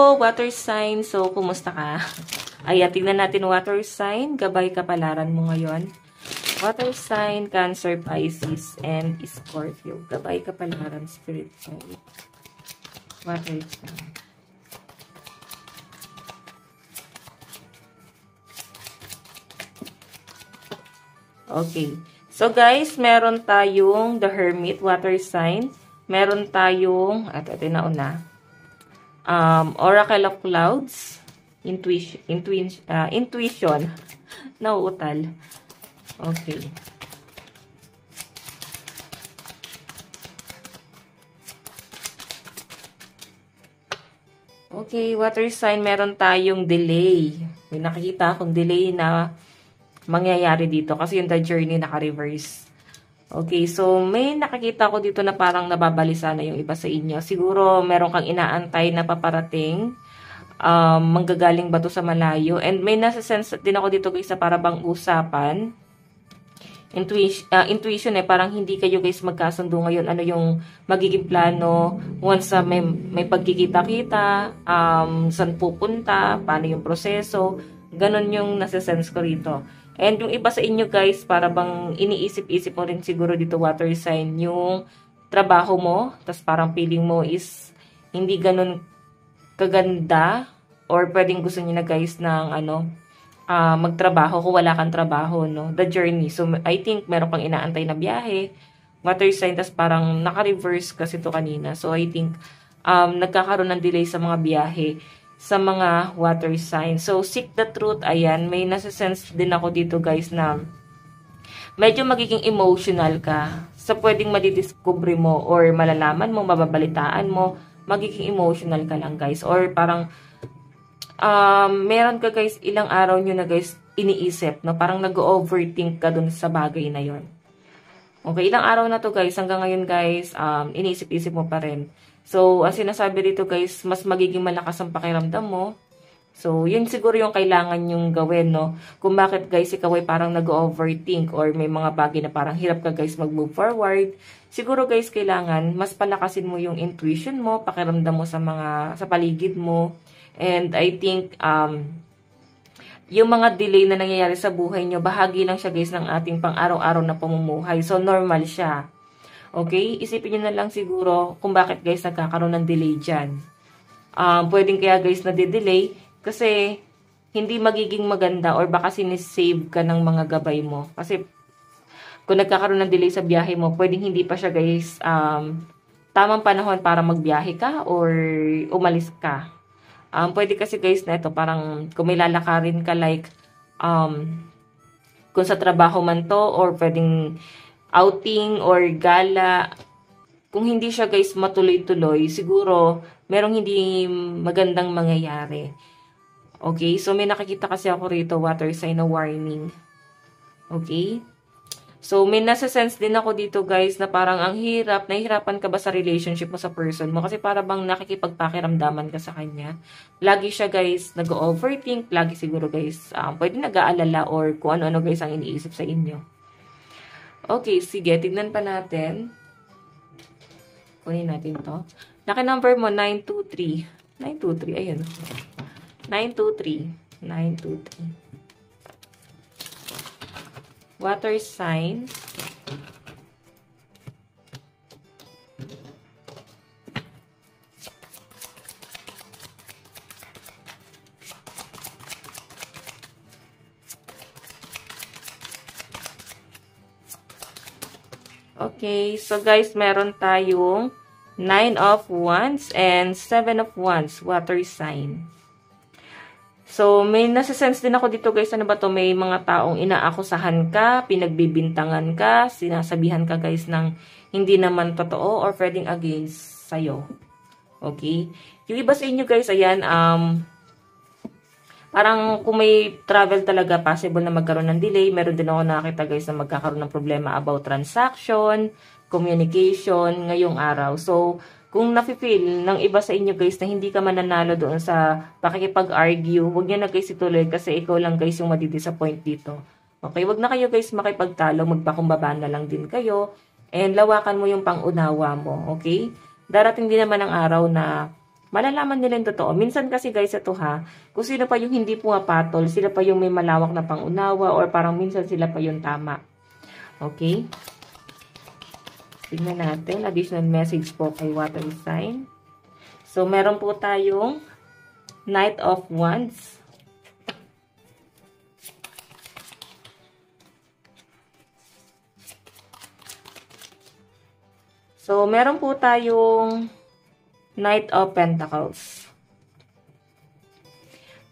Hello, water sign. So, kumusta ka? Ayan, tingnan natin water sign. Gabay kapalaran mo ngayon. Water sign, Cancer, Pisces, and Scorpio. Gabay kapalaran, spirit guide. Water sign. Okay. So, guys, meron tayong The Hermit, water sign. Meron tayong, at ito na una, Oracle of Clouds, Intuition, nauutal. Okay. Okay, water sign, meron tayong delay. May nakikita akong delay na mangyayari dito kasi yung The Journey naka-reverse. Okay, so may nakikita ko dito na parang nababalisa na yung iba sa inyo. Siguro meron kang inaantay na paparating. Manggagaling ba to sa malayo? And may nasa-sense din ako dito guys sa para bang usapan. Intuition parang hindi kayo guys magkasundo ngayon. Ano yung magiging plano once may pagkikita-kita, saan pupunta, paano yung proseso. Ganon yung nasa-sense ko rito. And yung iba sa inyo guys, para bang iniisip-isip mo rin siguro dito water sign, yung trabaho mo, tas parang feeling mo is hindi ganun kaganda, or pwedeng gusto niyo na guys ng magtrabaho kung wala kang trabaho, no? The journey. So, I think meron kang inaantay na biyahe, water sign, tas parang naka-reverse kasi to kanina. So, I think nagkakaroon ng delay sa mga biyahe sa mga water signs. So, seek the truth. Ayan, may nasa-sense din ako dito guys na medyo magiging emotional ka sa pwedeng madidiscover mo or malalaman mo, mababalitaan mo, magiging emotional ka lang guys. Or parang meron ka guys, ilang araw nyo na guys iniisip, no? Parang nag-overthink ka dun sa bagay na yon. Okay, ilang araw na to guys, hanggang ngayon guys, iniisip-isip mo pa rin. So, ang sinasabi dito guys, mas magiging malakas ang pakiramdam mo. So, yun siguro yung kailangan yung gawin, no? Kung bakit guys, ikaw ay parang nag-overthink or may mga bagay na parang hirap ka guys mag-move forward. Siguro guys, kailangan mas palakasin mo yung intuition mo, pakiramdam mo sa paligid mo. And I think, yung mga delay na nangyayari sa buhay nyo, bahagi lang siya guys ng ating pang-araw-araw na pamumuhay. So, normal siya. Okay? Isipin nyo na lang siguro kung bakit guys nagkakaroon ng delay dyan. Pwedeng kaya guys na-delay kasi hindi magiging maganda or baka sinisave ka ng mga gabay mo. Kasi kung nagkakaroon ng delay sa biyahe mo, pwedeng hindi pa siya guys tamang panahon para magbiyahe ka or umalis ka. Pwede kasi guys na ito parang kung may lalakarin ka like kung sa trabaho man to or pwedeng outing or gala, kung hindi siya guys matuloy-tuloy, siguro merong hindi magandang mangyayari. Okay? So, may nakikita kasi ako rito, water sign na warning. Okay? So, may nasa-sense din ako dito guys na parang ang hirap, nahihirapan ka ba sa relationship mo sa person mo? Kasi para bang nakikipagpakiramdaman ka sa kanya. Lagi siya guys nag-overthink, lagi siguro guys pwede nag-aalala or kung ano-ano guys ang iniisip sa inyo. Okay, sige. Tignan pa natin. Kunin natin to. Laki number mo, 923. 923, ayun. 923. 923. Water sign. Okay, so guys, meron tayong 9 of Wands and 7 of Wands, water sign. So, may nasa-sense din ako dito guys, ano ba to? May mga taong inaakusahan ka, pinagbibintangan ka, sinasabihan ka guys ng hindi naman totoo or pwedeng against sa'yo. Okay? Yung iba sa inyo guys, ayan, parang kung may travel talaga, possible na magkaroon ng delay. Meron din ako nakakita guys na magkakaroon ng problema about transaction, communication ngayong araw. So, kung nafe-feel ng iba sa inyo guys na hindi ka mananalo doon sa pakikipag-argue, huwag nyo na guys ituloy kasi ikaw lang guys yung madidisappoint dito. Okay, wag na kayo guys makipagtalo, magpakumbaba na lang din kayo. And lawakan mo yung pangunawa mo, okay? Darating din naman ang araw na malalaman nila yung totoo. Minsan kasi guys, ito ha, kung sino pa yung hindi pumapatol, sila pa yung may malawak na pangunawa or parang minsan sila pa yung tama. Okay? Tignan natin. Additional message po kay water sign. So, meron po tayong Knight of Wands. So, meron po tayong Knight of Pentacles.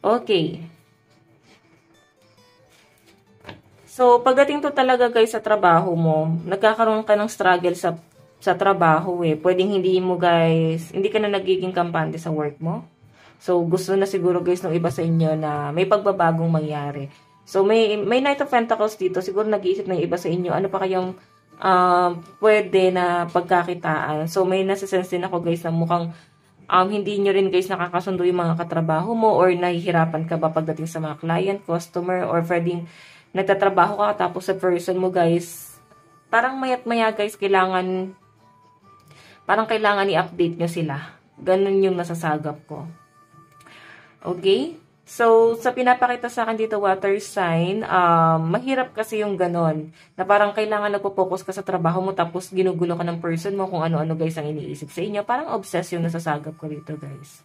Okay. So, pagdating to talaga guys sa trabaho mo, nagkakaroon ka ng struggle sa trabaho eh. Pwedeng hindi ka na nagiging kampante sa work mo. So, gusto na siguro guys ng iba sa inyo na may pagbabagong mangyari. So, may Knight of Pentacles dito. Siguro nag-iisip ng iba sa inyo, ano pa kayang pwede na pagkakitaan. So, may nasa-sense din ako guys na mukhang hindi nyo rin guys nakakasundo yung mga katrabaho mo or nahihirapan ka ba pagdating sa mga client, customer, or pwedeng nagtatrabaho ka tapos sa person mo guys, parang mayat maya guys, kailangan i-update nyo sila. Ganun yung nasasagap ko. Okay? So, sa pinapakita sa akin dito, water sign, mahirap kasi yung ganon. Na parang kailangan nagpo-focus ka sa trabaho mo tapos ginugulo ka ng person mo kung ano-ano guys ang iniisip sa inyo. Parang obsessed yung nasasagap ko dito guys.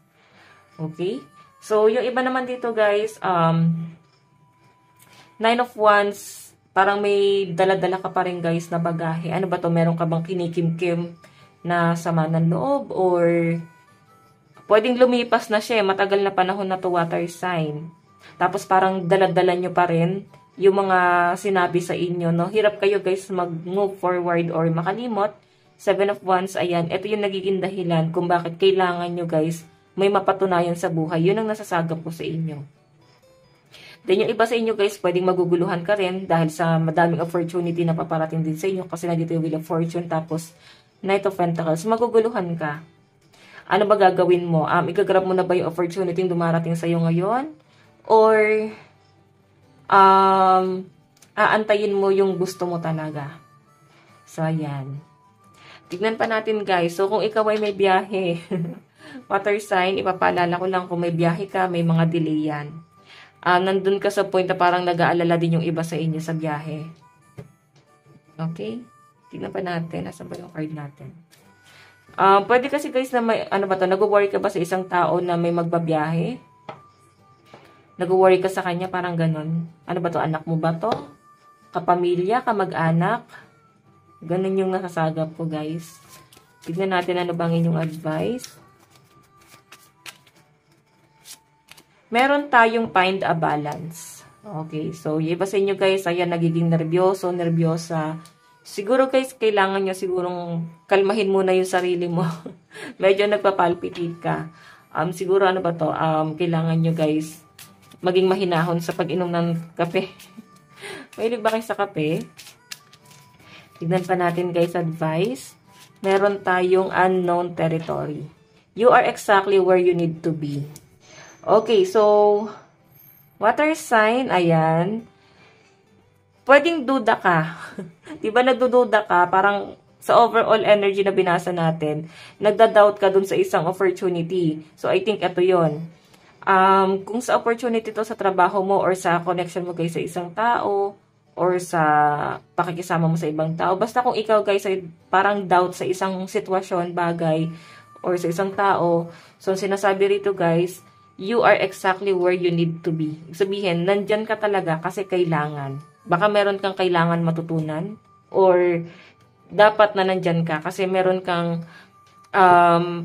Okay? So, yung iba naman dito guys, Nine of Wands, parang may dala-dala ka pa rin guys na bagahe. Ano ba to? Meron ka bang kinikim-kim na sama ng loob or pwedeng lumipas na siya, matagal na panahon na to water sign. Tapos parang dala-dala nyo pa rin yung mga sinabi sa inyo, no? Hirap kayo guys mag-move forward or makalimot. Seven of Wands, ayan, ito yung nagiging dahilan kung bakit kailangan nyo guys may mapatunayan sa buhay. Yun ang nasasagap ko sa inyo. Then yung iba sa inyo guys, pwedeng maguguluhan ka rin dahil sa madaming opportunity na paparating din sa inyo kasi nandito yung Wheel of Fortune tapos Knight of Pentacles, maguguluhan ka. Ano ba gagawin mo? Igagrab mo na ba yung opportunity yung dumarating sa'yo ngayon? Or, aantayin mo yung gusto mo talaga? So, ayan. Tignan pa natin guys. So, kung ikaw ay may biyahe, water sign, ipapaalala ko lang kung may biyahe ka, may mga delay yan. Nandun ka sa point na parang nag-aalala din yung iba sa inyo sa biyahe. Okay? Tignan pa natin. Nasaan ba yung card natin? Pwede kasi guys na may, nag-worry ka ba sa isang tao na may magbabiyahe? Nag-worry ka sa kanya, parang ganun. Ano ba to? Anak mo ba to? Kapamilya? Kamag-anak? Ganun yung nasasagap ko guys. Tignan natin ano bang inyong advice. Meron tayong find a balance. Okay, so yung iba sa inyo guys, ayan, nagiging nervyoso, nervyosa. Siguro guys, kailangan nyo sigurong kalmahin muna yung sarili mo. Medyo nagpapalpitate ka. Siguro ano ba to? Kailangan nyo guys maging mahinahon sa pag-inom ng kape. Mahilig ba kayo sa kape? Tignan pa natin guys, advice. Meron tayong unknown territory. You are exactly where you need to be. Okay, so water sign, ayan. Pwedeng duda ka. Diba nagdududa ka? Parang sa overall energy na binasa natin, nagda-doubt ka dun sa isang opportunity. So, I think ito yon. Kung sa opportunity to sa trabaho mo or sa connection mo guys sa isang tao or sa pakikisama mo sa ibang tao. Basta kung ikaw guys ay parang doubt sa isang sitwasyon, bagay, or sa isang tao. So, sinasabi rito guys, you are exactly where you need to be. Sabihin, nandyan ka talaga kasi kailangan. Baka meron kang kailangan matutunan or dapat na nandyan ka kasi meron kang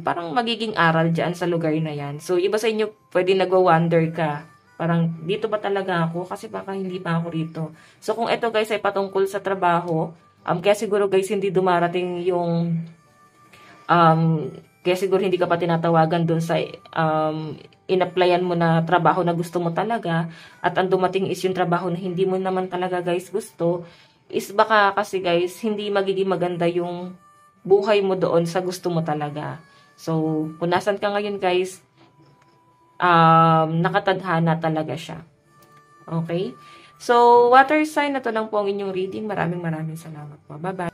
parang magiging aral dyan sa lugar na yan. So, iba sa inyo, pwede nagwa-wonder ka. Parang, dito ba talaga ako? Kasi baka hindi pa ako rito. So, kung ito guys ay patungkol sa trabaho, kaya siguro guys hindi dumarating yung kaya siguro hindi ka pa tinatawagan dun sa in-applyan mo na trabaho na gusto mo talaga at ang dumating is yung trabaho na hindi mo naman talaga guys gusto, is baka kasi guys hindi magiging maganda yung buhay mo doon sa gusto mo talaga. So, kung nasan ka ngayon guys, nakatadhana talaga siya. Okay? So, water sign, na to lang po ang inyong reading. Maraming salamat po. Bye-bye.